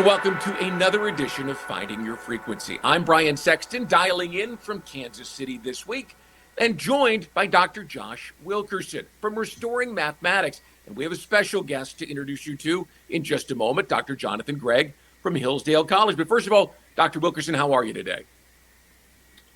welcome to another edition of Finding Your Frequency. I'm Brian Sexton, dialing in from Kansas City this week, and joined by Dr. Josh Wilkerson from Restoring Mathematics. And we have a special guest to introduce you to in just a moment, Dr. Jonathan Gregg from Hillsdale College. But first of all, Dr. Wilkerson, how are you today?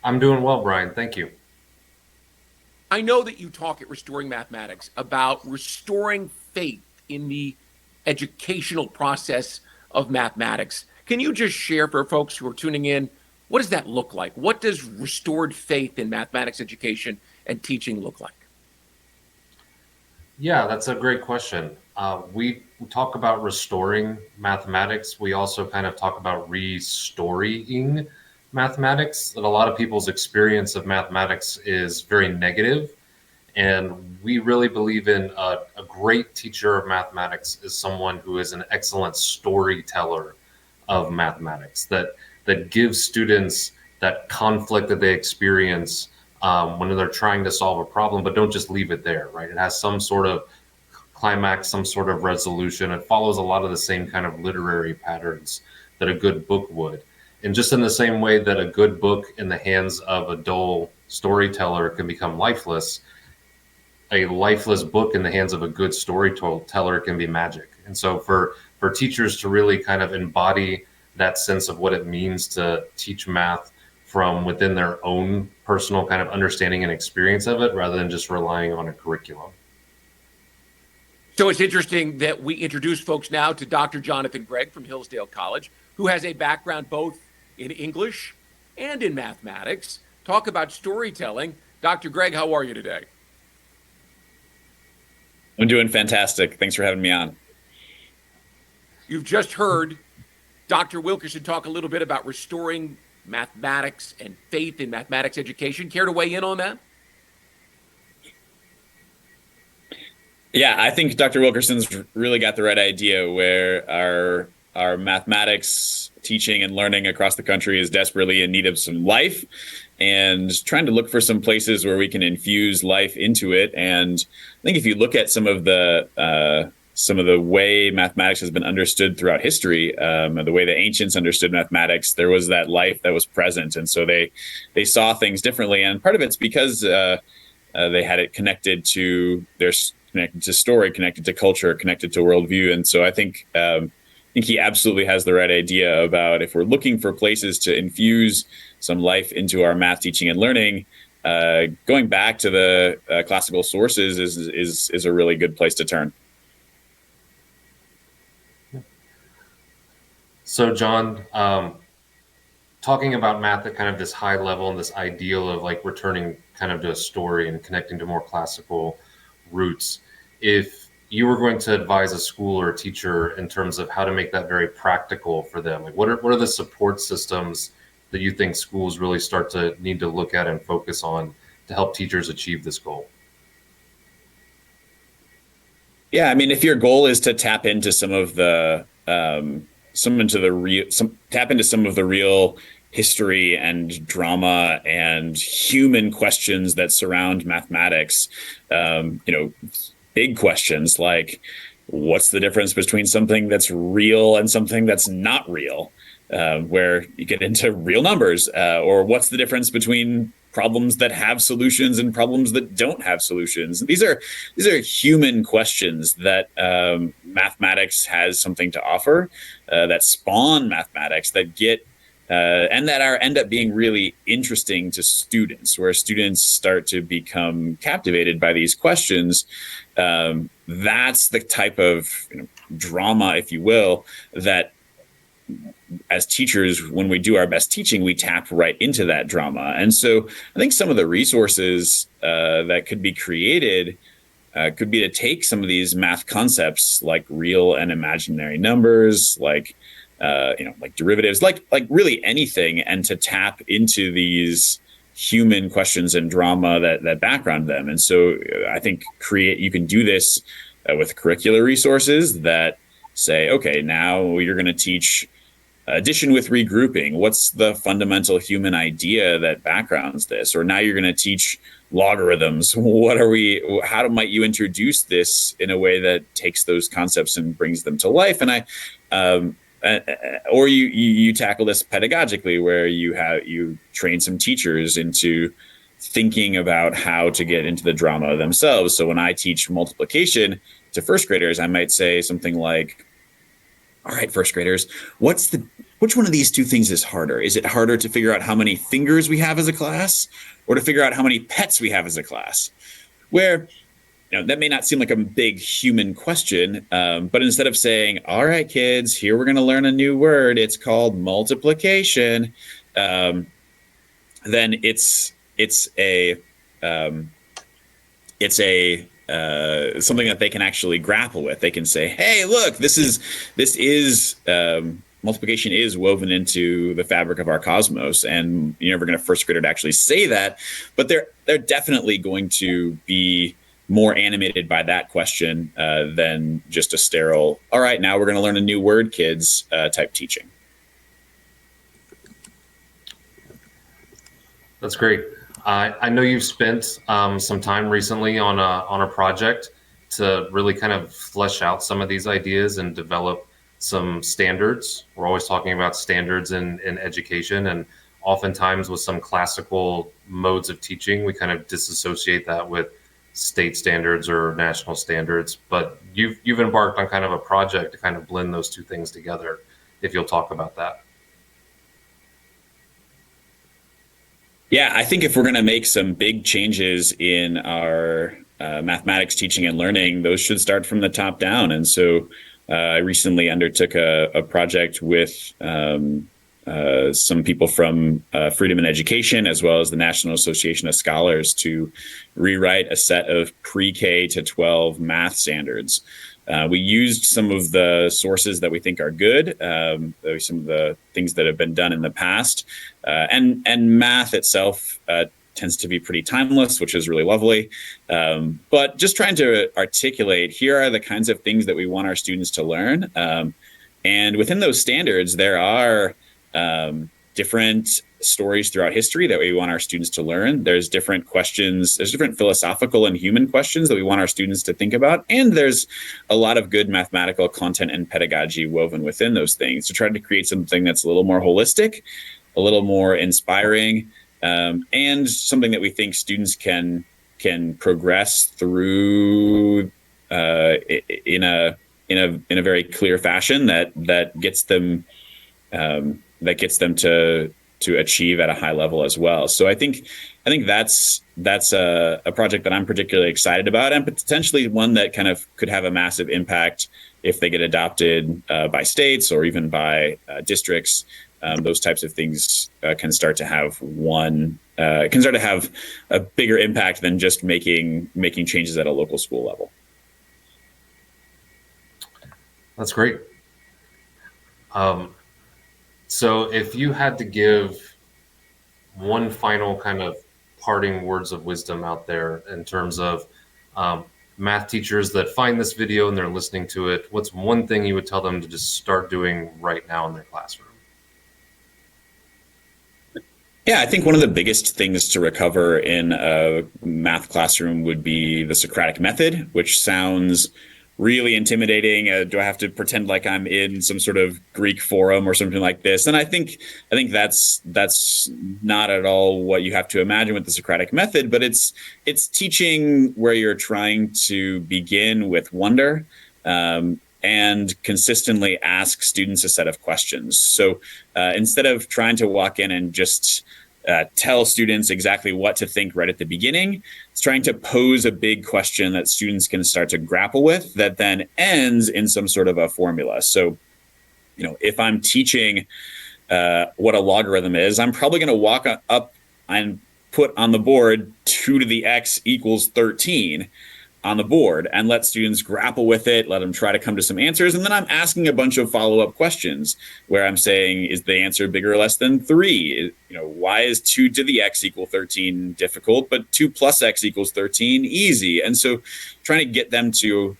I'm doing well, Brian. Thank you. I know that you talk at Restoring Mathematics about restoring faith in the educational process of mathematics. Can you just share for folks who are tuning in, what does that look like? What does restored faith in mathematics education and teaching look like? Yeah, that's a great question. We talk about restoring mathematics. We also kind of talk about restoring mathematics. That a lot of people's experience of mathematics is very negative. And we really believe in a great teacher of mathematics is someone who is an excellent storyteller of mathematics, that gives students that conflict that they experience when they're trying to solve a problem, but don't just leave it there, right? It has some sort of climax, some sort of resolution. It follows a lot of the same kind of literary patterns that a good book would. And just in the same way that a good book in the hands of a dull storyteller can become lifeless, a lifeless book in the hands of a good storyteller can be magic. And so for teachers to really kind of embody that sense of what it means to teach math from within their own personal kind of understanding and experience of it, rather than just relying on a curriculum. So it's interesting that we introduce folks now to Dr. Jonathan Gregg from Hillsdale College, who has a background both in English and in mathematics. Talk about storytelling. Dr. Gregg, how are you today? I'm doing fantastic. Thanks for having me on. You've just heard Dr. Wilkerson talk a little bit about restoring mathematics and faith in mathematics education. Care to weigh in on that? Yeah, I think Dr. Wilkerson's really got the right idea where our mathematics teaching and learning across the country is desperately in need of some life, and trying to look for some places where we can infuse life into it. And I think if you look at some of the way mathematics has been understood throughout history, the way the ancients understood mathematics, there was that life that was present, and so they saw things differently. And part of it's because they had it connected to story, connected to culture, connected to worldview. And so I think he absolutely has the right idea about, if we're looking for places to infuse some life into our math teaching and learning, going back to the classical sources is a really good place to turn. So John, talking about math at kind of this high level and this ideal of like returning kind of to a story and connecting to more classical roots, if you were going to advise a school or a teacher in terms of how to make that very practical for them, like what are the support systems that you think schools really start to need to look at and focus on to help teachers achieve this goal? Yeah, I mean, if your goal is to tap into some of the real history and drama and human questions that surround mathematics, big questions like, what's the difference between something that's real and something that's not real, where you get into real numbers, or what's the difference between problems that have solutions and problems that don't have solutions. These are human questions that mathematics has something to offer, that spawn mathematics, that get and that end up being really interesting to students, where students start to become captivated by these questions. That's the type of drama, if you will, that as teachers, when we do our best teaching, we tap right into that drama. And so I think some of the resources that could be created could be to take some of these math concepts, like real and imaginary numbers, like derivatives, like really anything, and to tap into these human questions and drama that background them. And so I think you can do this with curricular resources that say, okay, now you're going to teach addition with regrouping. What's the fundamental human idea that backgrounds this? Or now you're going to teach logarithms. How might you introduce this in a way that takes those concepts and brings them to life? And or you tackle this pedagogically, where you train some teachers into thinking about how to get into the drama themselves. So when I teach multiplication to first graders, I might say something like, all right, first graders, which one of these two things is harder? Is it harder to figure out how many fingers we have as a class, or to figure out how many pets we have as a class? Where, that may not seem like a big human question, but instead of saying, all right, kids, here we're going to learn a new word, it's called multiplication, then it's a something that they can actually grapple with. They can say, hey, look, this is multiplication is woven into the fabric of our cosmos. And you're never going to first grader to actually say that, but they're definitely going to be more animated by that question than just a sterile, all right, now we're going to learn a new word, kids, type teaching. That's great. I know you've spent some time recently on a project to really kind of flesh out some of these ideas and develop some standards. We're always talking about standards in education, and oftentimes with some classical modes of teaching, we kind of disassociate that with state standards or national standards. But you've embarked on kind of a project to kind of blend those two things together, if you'll talk about that. Yeah, I think if we're going to make some big changes in our mathematics teaching and learning, those should start from the top down. And so I recently undertook a project with some people from Freedom in Education, as well as the National Association of Scholars, to rewrite a set of pre-K to 12 math standards. We used some of the sources that we think are good, some of the things that have been done in the past, and math itself tends to be pretty timeless, which is really lovely. But just trying to articulate, here are the kinds of things that we want our students to learn. And within those standards, there are different stories throughout history that we want our students to learn. There's different questions, there's different philosophical and human questions that we want our students to think about. And there's a lot of good mathematical content and pedagogy woven within those things to try to create something that's a little more holistic, a little more inspiring, and something that we think students can progress through in a very clear fashion that gets them to achieve at a high level as well. So I think that's a project that I'm particularly excited about, and potentially one that kind of could have a massive impact if they get adopted by states or even by districts. Those types of things can start to have a bigger impact than just making changes at a local school level. That's great. So if you had to give one final kind of parting words of wisdom out there in terms of math teachers that find this video and they're listening to it, what's one thing you would tell them to just start doing right now in their classroom? Yeah, I think one of the biggest things to recover in a math classroom would be the Socratic method, which sounds really intimidating. Do I have to pretend like I'm in some sort of Greek forum or something like this? And I think that's not at all what you have to imagine with the Socratic method, but it's teaching where you're trying to begin with wonder, and consistently ask students a set of questions. So instead of trying to walk in and just tell students exactly what to think right at the beginning, it's trying to pose a big question that students can start to grapple with that then ends in some sort of a formula. So, if I'm teaching what a logarithm is, I'm probably going to walk up and put on the board 2 to the x equals 13 on the board and let students grapple with it, let them try to come to some answers. And then I'm asking a bunch of follow-up questions where I'm saying, is the answer bigger or less than 3? Why is 2 to the x equal 13 difficult, but 2 plus x equals 13 easy? And so trying to get them to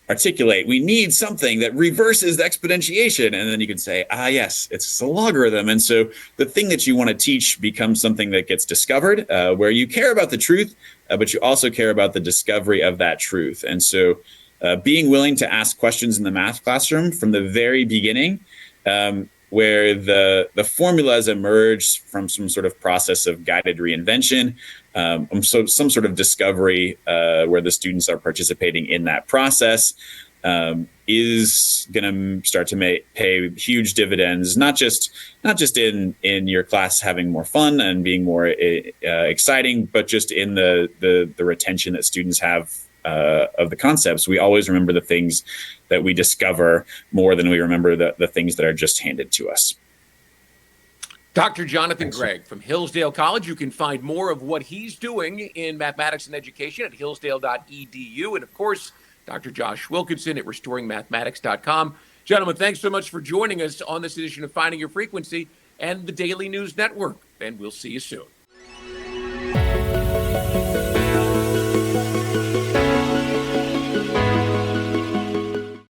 articulate, we need something that reverses the exponentiation. And then you can say, yes, it's a logarithm. And so the thing that you want to teach becomes something that gets discovered, where you care about the truth, but you also care about the discovery of that truth. And so being willing to ask questions in the math classroom from the very beginning where the formulas emerge from some sort of process of guided reinvention, so some sort of discovery where the students are participating in that process, is going to start to pay huge dividends, not just in your class having more fun and being more exciting, but just in the retention that students have of the concepts. We always remember the things that we discover more than we remember the things that are just handed to us. Dr. Jonathan Gregg from Hillsdale College. You can find more of what he's doing in mathematics and education at hillsdale.edu. And of course, Dr. Josh Wilkerson at restoringmathematics.com. Gentlemen, thanks so much for joining us on this edition of Finding Your Frequency and the Daily News Network. And we'll see you soon.